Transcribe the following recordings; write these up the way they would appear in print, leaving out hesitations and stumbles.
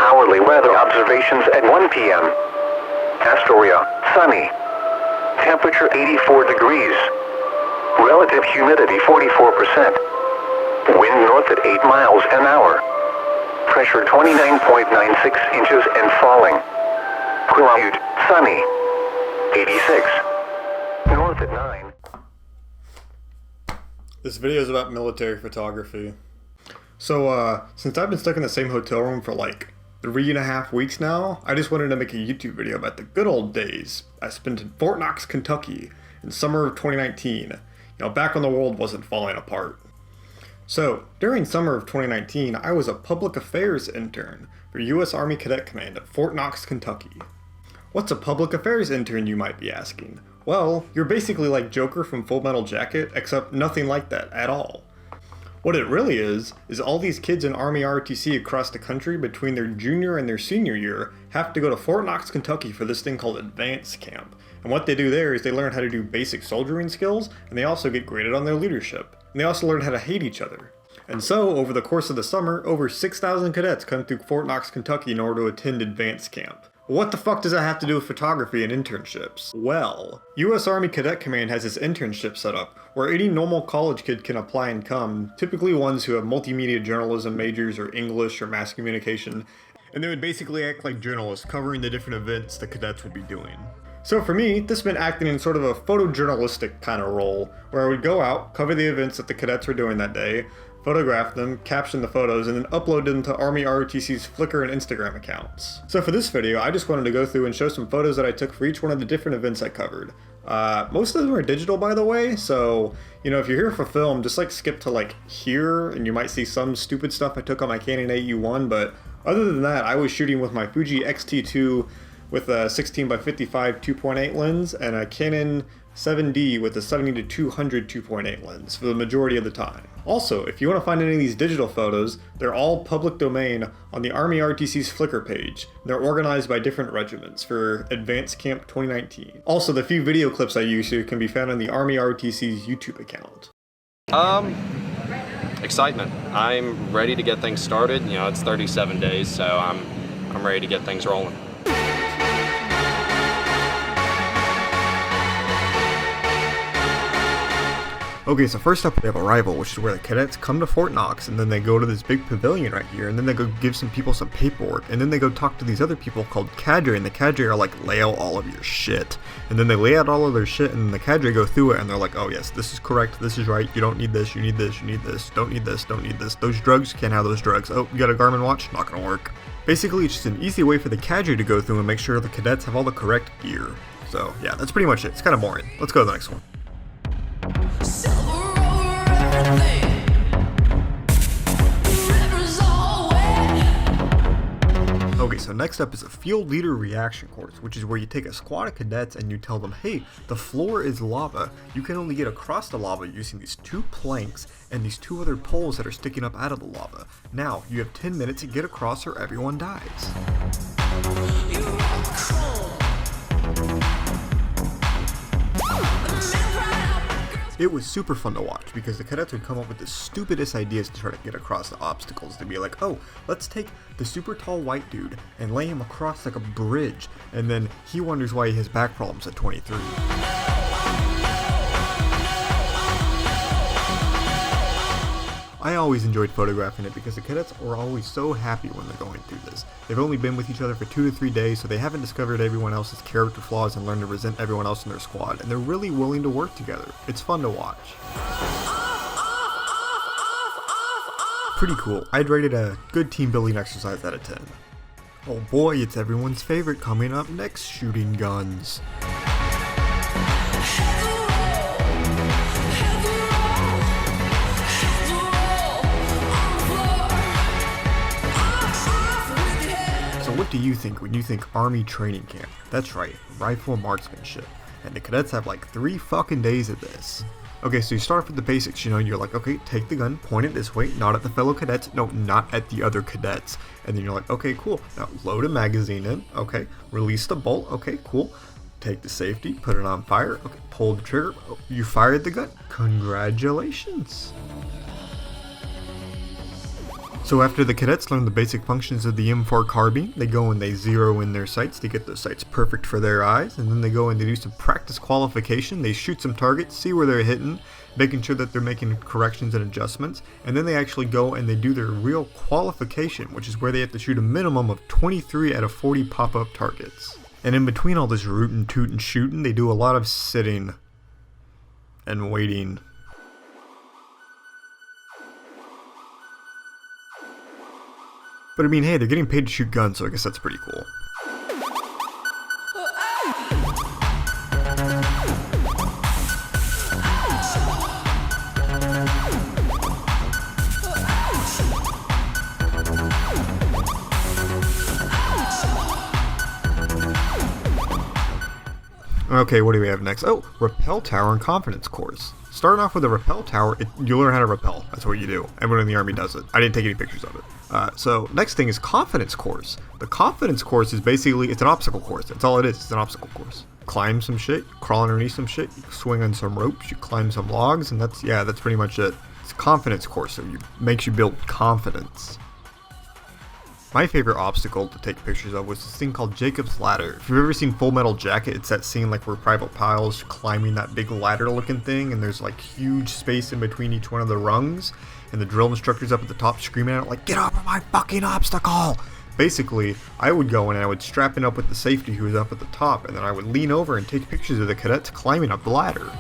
Hourly weather observations at 1 p.m. Astoria, sunny. Temperature 84 degrees. Relative humidity 44%. Wind north at 8 miles an hour. Pressure 29.96 inches and falling. Altitude, sunny. 86. North at 9. This video is about military photography. So, since I've been stuck in the same hotel room for like 3.5 weeks now, I just wanted to make a YouTube video about the good old days I spent in Fort Knox, Kentucky in summer of 2019. Back when the world wasn't falling apart. So, during summer of 2019, I was a public affairs intern for U.S. Army Cadet Command at Fort Knox, Kentucky. What's a public affairs intern, you might be asking? Well, you're basically like Joker from Full Metal Jacket, except nothing like that at all. What it really is all these kids in ArmyROTC across the country between their junior and their senior year have to go to Fort Knox, Kentucky for this thing called advanced camp. And what they do there is they learn how to do basic soldiering skills, and they also get graded on their leadership. And they also learn how to hate each other. And so, over the course of the summer, over 6,000 cadets come through Fort Knox, Kentucky in order to attend advanced camp. What the fuck does that have to do with photography and internships? Well, U.S. Army Cadet Command has this internship set up where any normal college kid can apply and come, typically ones who have multimedia journalism majors or English or mass communication, and they would basically act like journalists covering the different events the cadets would be doing. So for me, this meant acting in sort of a photojournalistic kind of role, where I would go out, cover the events that the cadets were doing that day, photograph them, caption the photos, and then upload them to ArmyROTC's Flickr and Instagram accounts. So for this video, I just wanted to go through and show some photos that I took for each one of the different events I covered. Most of them are digital, by the way, so, if you're here for film, just skip to here, and you might see some stupid stuff I took on my Canon AE1, but other than that, I was shooting with my Fuji X-T2 with a 16x55 2.8 lens and a Canon 7D with a 70-200 2.8 lens for the majority of the time. Also, if you want to find any of these digital photos, they're all public domain on the ArmyROTC's Flickr page. They're organized by different regiments for Advanced Camp 2019. Also, the few video clips I use here can be found on the ArmyROTC's YouTube account. Excitement. I'm ready to get things started. It's 37 days, so I'm ready to get things rolling. Okay, so first up we have Arrival, which is where the cadets come to Fort Knox, and then they go to this big pavilion right here, and then they go give some people some paperwork, and then they go talk to these other people called cadre, and the cadre are like, lay out all of your shit. And then they lay out all of their shit, and then the cadre go through it, and they're like, oh yes, this is correct, this is right, you don't need this, you need this, you need this, don't need this, don't need this, those drugs, you can't have those drugs, oh, you got a Garmin watch? Not gonna work. Basically, it's just an easy way for the cadre to go through and make sure the cadets have all the correct gear. So yeah, that's pretty much it. It's kind of boring. Let's go to the next one. Okay, so next up is a field leader reaction course, which is where you take a squad of cadets and you tell them, hey, the floor is lava. You can only get across the lava using these 2 planks and these 2 other poles that are sticking up out of the lava. Now, you have 10 minutes to get across or everyone dies. It was super fun to watch because the cadets would come up with the stupidest ideas to try to get across the obstacles. They'd be like, oh, let's take the super tall white dude and lay him across like a bridge, and then he wonders why he has back problems at 23. I always enjoyed photographing it because the cadets are always so happy when they're going through this. They've only been with each other for 2 to 3 days, so they haven't discovered everyone else's character flaws and learned to resent everyone else in their squad, and they're really willing to work together. It's fun to watch. Pretty cool. I'd rate it a good team building exercise out of 10. Oh boy, it's everyone's favorite coming up next, shooting guns. What do you think when you think Army training camp? That's right, rifle marksmanship. And the cadets have like 3 fucking days of this. Okay, so you start off with the basics, you're like, okay, take the gun, point it this way, not at the fellow cadets, no, not at the other cadets. And then you're like, okay, cool, now load a magazine in, okay, release the bolt, okay, cool. Take the safety, put it on fire, okay, pull the trigger, oh, you fired the gun, congratulations. So after the cadets learn the basic functions of the M4 carbine, they go and they zero in their sights to get those sights perfect for their eyes, and then they go and they do some practice qualification. They shoot some targets, see where they're hitting, making sure that they're making corrections and adjustments, and then they actually go and they do their real qualification, which is where they have to shoot a minimum of 23 out of 40 pop-up targets. And in between all this rootin', tootin', shooting, they do a lot of sitting and waiting. But I mean, hey, they're getting paid to shoot guns, so I guess that's pretty cool. Okay, what do we have next? Oh, Rappel Tower and Confidence Course. Starting off with a rappel tower, you learn how to rappel. That's what you do. Everyone in the Army does it. I didn't take any pictures of it. So next thing is confidence course. The confidence course is basically, it's an obstacle course. That's all it is. It's an obstacle course. Climb some shit, crawl underneath some shit, you swing on some ropes, you climb some logs, and that's pretty much it. It's a confidence course, so it makes you build confidence. My favorite obstacle to take pictures of was this thing called Jacob's Ladder. If you've ever seen Full Metal Jacket, it's that scene like where Private Pyle's climbing that big ladder looking thing, and there's like huge space in between each one of the rungs, and the drill instructor's up at the top screaming at it like, "Get over my fucking obstacle!" Basically, I would go and I would strap it up with the safety who was up at the top, and then I would lean over and take pictures of the cadets climbing up the ladder.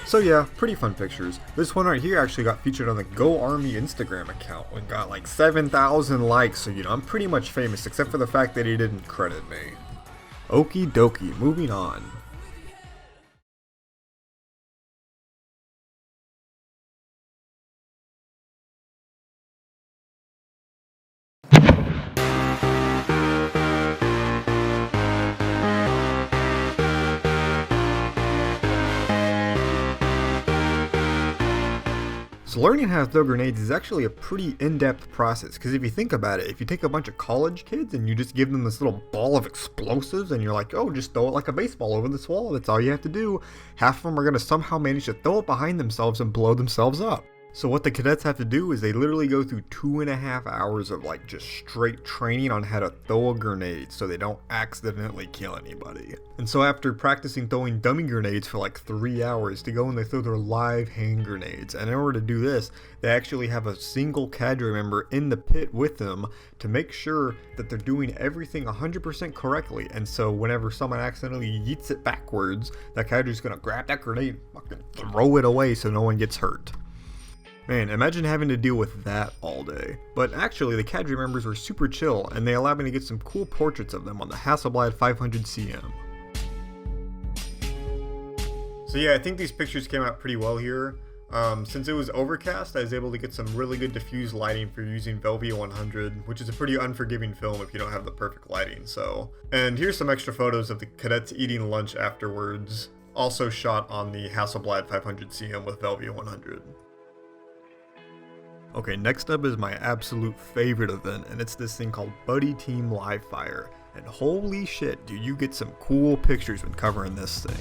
So yeah, pretty fun pictures. This one right here actually got featured on the Go Army Instagram account and got like 7,000 likes, so you know, I'm pretty much famous except for the fact that he didn't credit me. Okie dokie, moving on. So learning how to throw grenades is actually a pretty in-depth process, because if you think about it, if you take a bunch of college kids and you just give them this little ball of explosives and you're like, oh, just throw it like a baseball over this wall, that's all you have to do, half of them are going to somehow manage to throw it behind themselves and blow themselves up. So what the cadets have to do is they literally go through 2.5 hours of like just straight training on how to throw a grenade so they don't accidentally kill anybody. And so after practicing throwing dummy grenades for like 3 hours, they go and they throw their live hand grenades. And in order to do this, they actually have a single cadre member in the pit with them to make sure that they're doing everything 100% correctly. And so whenever someone accidentally yeets it backwards, that cadre's gonna grab that grenade and fucking throw it away so no one gets hurt. Man, imagine having to deal with that all day. But actually, the cadre members were super chill, and they allowed me to get some cool portraits of them on the Hasselblad 500 CM. So yeah, I think these pictures came out pretty well here. Since it was overcast, I was able to get some really good diffuse lighting for using Velvia 100, which is a pretty unforgiving film if you don't have the perfect lighting, so. And here's some extra photos of the cadets eating lunch afterwards, also shot on the Hasselblad 500 CM with Velvia 100. Okay, next up is my absolute favorite event, and it's this thing called Buddy Team Live Fire. And holy shit, do you get some cool pictures when covering this thing.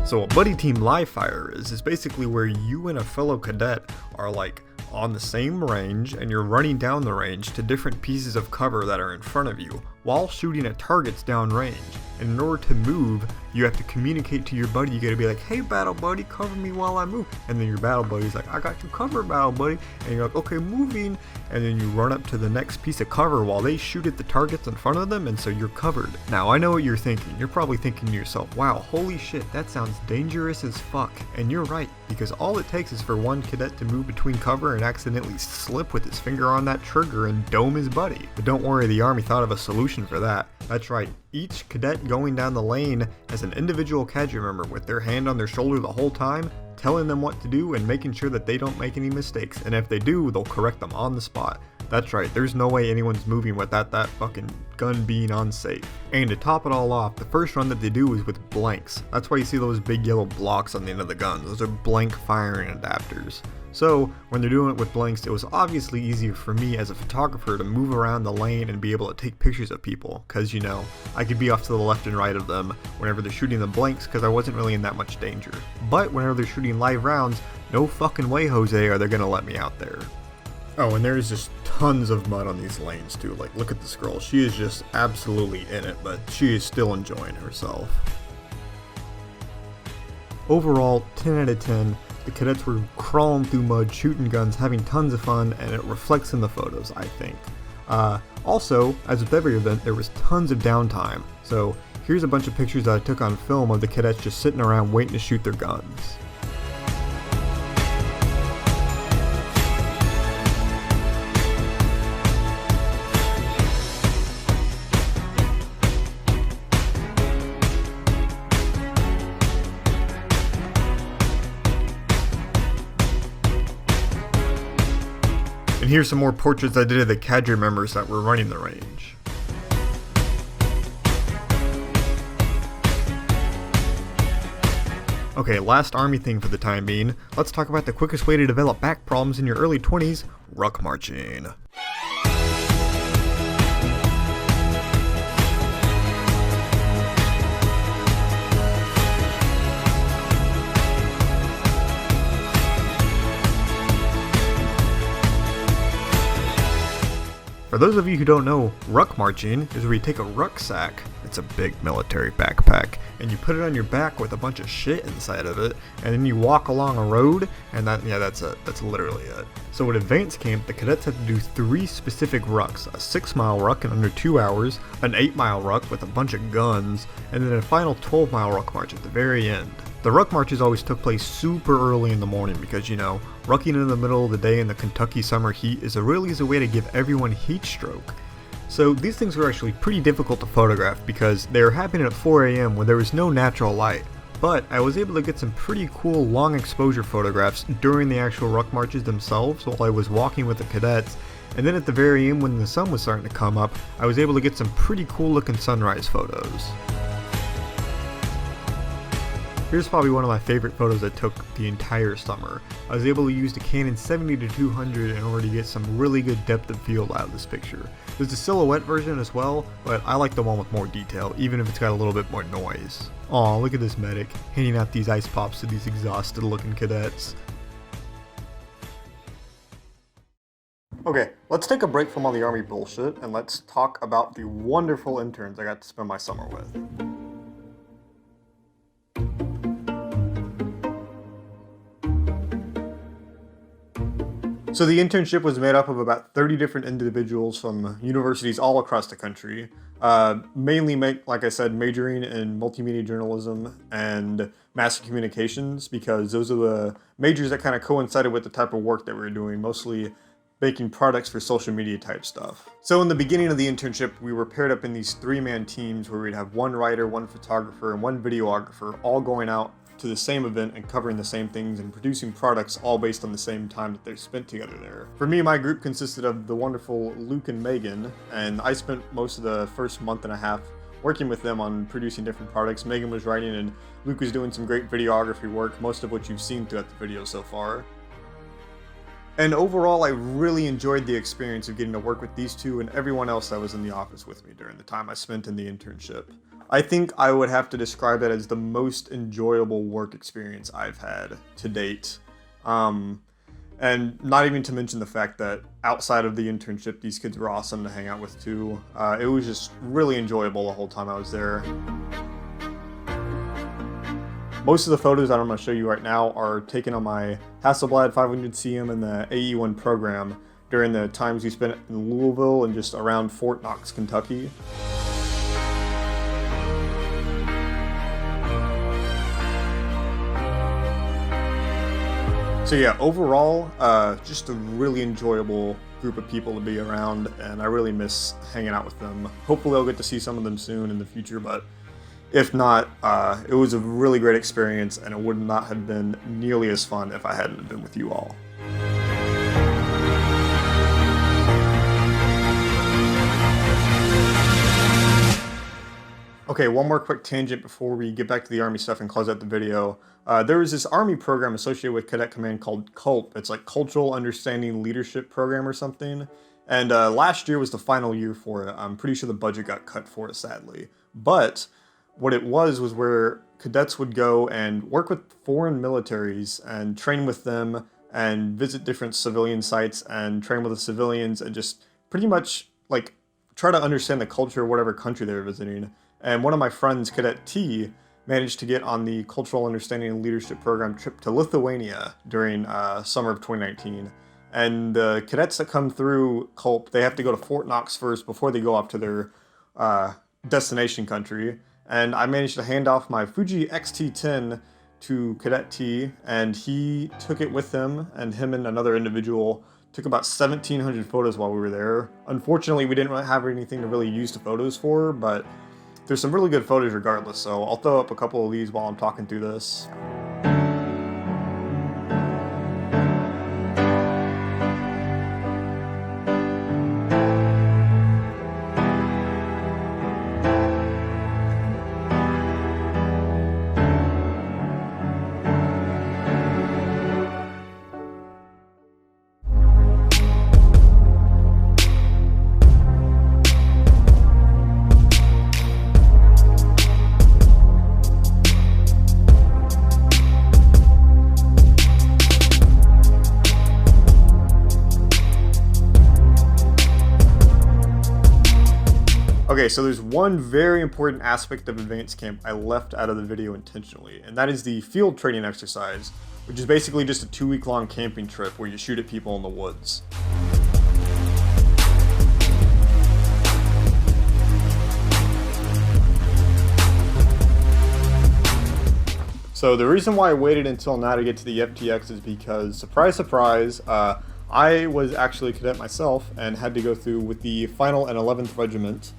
So a buddy team live fire is basically where you and a fellow cadet are like on the same range and you're running down the range to different pieces of cover that are in front of you while shooting at targets downrange. And in order to move, you have to communicate to your buddy. You gotta be like, hey battle buddy, cover me while I move. And then your battle buddy's like, I got you covered, battle buddy. And you're like, okay, moving. And then you run up to the next piece of cover while they shoot at the targets in front of them, and so you're covered. Now I know what you're thinking. You're probably thinking to yourself, wow, holy shit, that sounds dangerous as fuck. And you're right, because all it takes is for one cadet to move between cover and accidentally slip with his finger on that trigger and dome his buddy. But don't worry, the Army thought of a solution for that. That's right, each cadet going down the lane has an individual cadre member with their hand on their shoulder the whole time, telling them what to do and making sure that they don't make any mistakes, and if they do, they'll correct them on the spot. That's right, there's no way anyone's moving without that fucking gun being unsafe. And to top it all off, the first run that they do is with blanks. That's why you see those big yellow blocks on the end of the guns. Those are blank firing adapters. So when they're doing it with blanks, it was obviously easier for me as a photographer to move around the lane and be able to take pictures of people, cause you know, I could be off to the left and right of them whenever they're shooting the blanks cause I wasn't really in that much danger. But whenever they're shooting live rounds, no fucking way, Jose, are they gonna let me out there. Oh, and there's just tons of mud on these lanes too. Like, look at this girl. She is just absolutely in it, but she is still enjoying herself. Overall, 10 out of 10. The cadets were crawling through mud, shooting guns, having tons of fun, and it reflects in the photos, I think. Also, as with every event, there was tons of downtime. So here's a bunch of pictures that I took on film of the cadets just sitting around waiting to shoot their guns. And here's some more portraits I did of the cadre members that were running the range. Okay, last army thing for the time being. Let's talk about the quickest way to develop back problems in your early 20s, ruck marching. For those of you who don't know, ruck marching is where you take a rucksack, it's a big military backpack, and you put it on your back with a bunch of shit inside of it, and then you walk along a road, and that's it. That's literally it. So at advanced camp, the cadets had to do 3 specific rucks, a 6-mile ruck in under 2 hours, an 8-mile ruck with a bunch of guns, and then a final 12-mile ruck march at the very end. The ruck marches always took place super early in the morning because, you know, rucking in the middle of the day in the Kentucky summer heat is a really easy way to give everyone heat stroke. So these things were actually pretty difficult to photograph because they were happening at 4 a.m. when there was no natural light. But I was able to get some pretty cool long exposure photographs during the actual ruck marches themselves while I was walking with the cadets, and then at the very end when the sun was starting to come up, I was able to get some pretty cool looking sunrise photos. Here's probably one of my favorite photos I took the entire summer. I was able to use the Canon 70-200 in order to get some really good depth of field out of this picture. There's a silhouette version as well, but I like the one with more detail, even if it's got a little bit more noise. Aw, look at this medic, handing out these ice pops to these exhausted looking cadets. Okay, let's take a break from all the army bullshit and let's talk about the wonderful interns I got to spend my summer with. So the internship was made up of about 30 different individuals from universities all across the country, mainly, like I said, majoring in multimedia journalism and mass communications, because those are the majors that kind of coincided with the type of work that we were doing, mostly making products for social media type stuff. So in the beginning of the internship, we were paired up in these 3-man teams where we'd have one writer, one photographer, and one videographer all going out to the same event and covering the same things and producing products all based on the same time that they spent together there. For me, my group consisted of the wonderful Luke and Megan, and I spent most of the first month and a half working with them on producing different products. Megan was writing and Luke was doing some great videography work, most of which you've seen throughout the video so far. And overall, I really enjoyed the experience of getting to work with these two and everyone else that was in the office with me during the time I spent in the internship. I think I would have to describe it as the most enjoyable work experience I've had to date. And not even to mention the fact that outside of the internship, these kids were awesome to hang out with too. It was just really enjoyable the whole time I was there. Most of the photos that I'm going to show you right now are taken on my Hasselblad 500cm and the AE1 program during the times we spent in Louisville and just around Fort Knox, Kentucky. So yeah, overall, just a really enjoyable group of people to be around, and I really miss hanging out with them. Hopefully I'll get to see some of them soon in the future, but if not, it was a really great experience, and it would not have been nearly as fun if I hadn't been with you all. Okay, one more quick tangent before we get back to the Army stuff and close out the video. There was this Army program associated with Cadet Command called CULP. It's like Cultural Understanding Leadership Program or something. And last year was the final year for it. I'm pretty sure the budget got cut for it, sadly. But what it was where cadets would go and work with foreign militaries and train with them and visit different civilian sites and train with the civilians and just pretty much like try to understand the culture of whatever country they were visiting. And one of my friends, Cadet T, managed to get on the Cultural Understanding and Leadership Program trip to Lithuania during summer of 2019. And the cadets that come through CULP, they have to go to Fort Knox first before they go off to their destination country. And I managed to hand off my Fuji X-T10 to Cadet T, and he took it with him, and him and another individual took about 1,700 photos while we were there. Unfortunately, we didn't really have anything to really use the photos for, but there's some really good photos regardless, so I'll throw up a couple of these while I'm talking through this. Okay, so there's one very important aspect of advanced camp I left out of the video intentionally, and that is the field training exercise, which is basically just a 2-week-long camping trip where you shoot at people in the woods. So the reason why I waited until now to get to the FTX is because, surprise, surprise, I was actually a cadet myself and had to go through with the final and 11th Regiment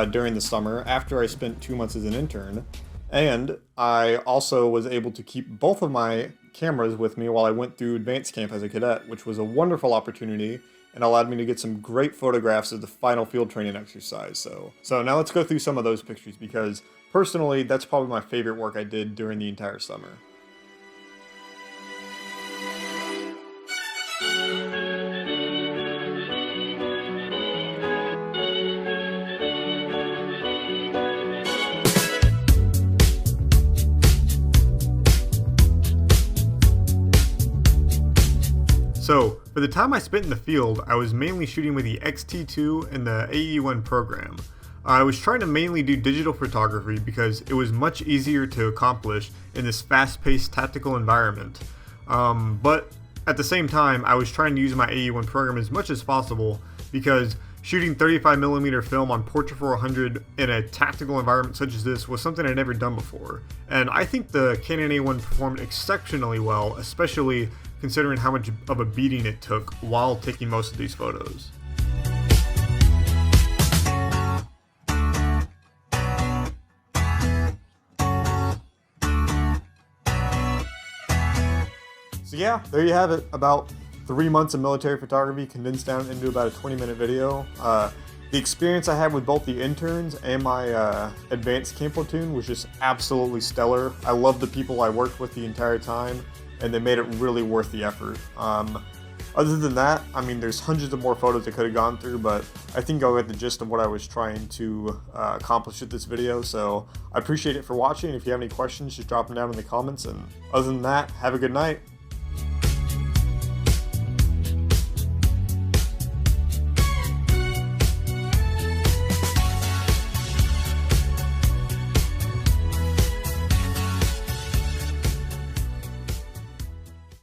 during the summer after I spent 2 months as an intern, and I also was able to keep both of my cameras with me while I went through advanced camp as a cadet, which was a wonderful opportunity and allowed me to get some great photographs of the final field training exercise. So now let's go through some of those pictures, because personally that's probably my favorite work I did during the entire summer. So, for the time I spent in the field, I was mainly shooting with the X-T2 and the AE1 program. I was trying to mainly do digital photography because it was much easier to accomplish in this fast-paced tactical environment. But at the same time, I was trying to use my AE1 program as much as possible because shooting 35mm film on Portrait 400 in a tactical environment such as this was something I'd never done before. And I think the Canon A1 performed exceptionally well, especially considering how much of a beating it took while taking most of these photos. So yeah, there you have it. About 3 months of military photography condensed down into about a 20-minute video. The experience I had with both the interns and my advanced camp platoon was just absolutely stellar. I loved the people I worked with the entire time, and they made it really worth the effort. Other than that, I mean, there's hundreds of more photos I could have gone through, but I think I'll get the gist of what I was trying to accomplish with this video, so I appreciate it for watching. If you have any questions, just drop them down in the comments, and other than that, have a good night.